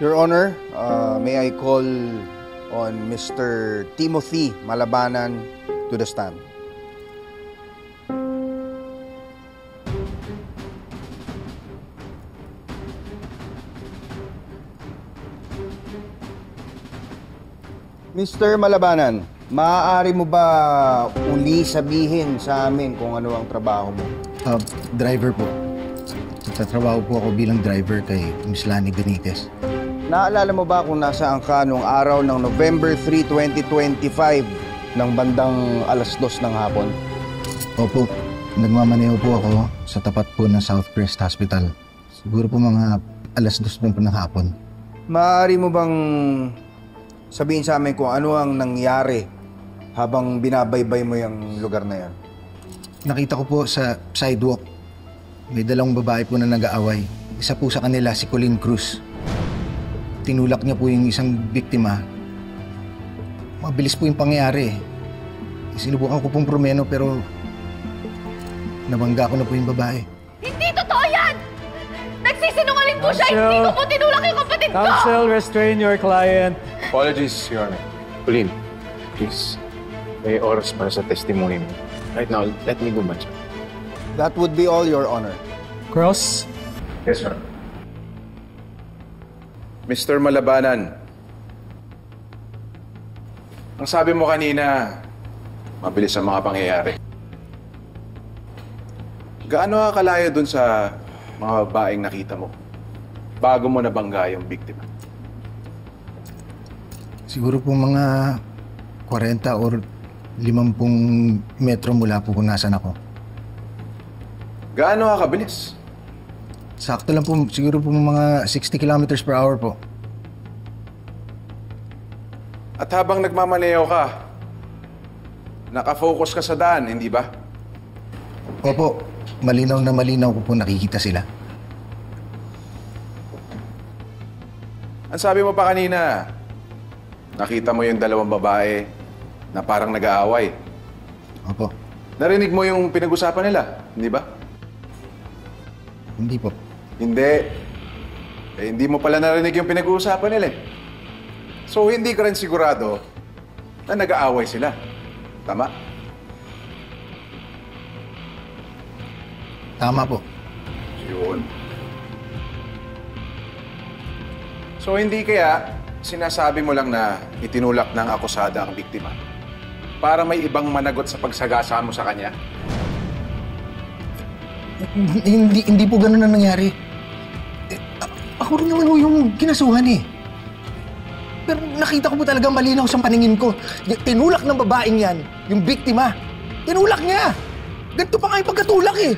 Your Honor, may I call on Mr. Timothy Malabanan to the stand. Mr. Malabanan, maaari mo ba uli sabihin sa amin kung ano ang trabaho mo? Driver po. Nagtatrabaho po ako bilang driver kay Miss Lani Benitez. Naalala mo ba kung nasaan ka nung araw ng November 3, 2025 ng bandang 2:00 ng hapon? Opo, nagmamaneho po ako sa tapat po ng Southcrest Hospital. Siguro po mga 2:00 po ng hapon. Maaari mo bang sabihin sa amin kung ano ang nangyari habang binabaybay mo yung lugar na yan? Nakita ko po sa sidewalk, may dalawang babae po na nag-aaway. Isa po sa kanila si Colleen Cruz. Tinulak niya po yung isang biktima. Mabilis po yung pangyayari. Sinubukan ko pong promeno pero nabangga ko na po yung babae. Hindi totoo yan! Nagsisinungaling po siya! Hindi ko po tinulak yung kapatid ko! Counsel, restrain your client. Apologies, Your Honor. Pauline, please. May oras para sa testimony mo. Right now, let me do my job. That would be all, Your Honor. Cross. Yes, sir. Mr. Malabanan, ang sabi mo kanina, mabilis ang mga pangyayari. Gaano ka kalayo dun sa mga babaeng nakita mo bago mo nabangga yung biktima? Siguro po mga 40 or 50 metro mula po kung nasan ako. Gaano ka kabilis? Sakto lang po, siguro po mga 60 kilometers per hour po. At habang nagmamaneho ka, nakafocus ka sa daan, hindi ba? Opo, malinaw na malinaw ko po nakikita sila. Ang sabi mo pa kanina, nakita mo yung dalawang babae na parang nag-aaway. Opo. Narinig mo yung pinag-usapan nila, hindi ba? Hindi po. Hindi. Hindi mo pala narinig yung pinag-uusapan nila. So, hindi ka rin sigurado na nag-aaway sila. Tama? Tama po. Yun. So, hindi kaya sinasabi mo lang na itinulak ng akusada ang biktima para may ibang managot sa pagsagasa mo sa kanya? Hindi po ganun ang nangyari. Ako rin naman yung kinasuhan eh. Pero nakita ko po talaga malinaw sa paningin ko. Tinulak ng babaeng yan, yung biktima. Tinulak niya! Ganito pa nga yung pagkatulak eh.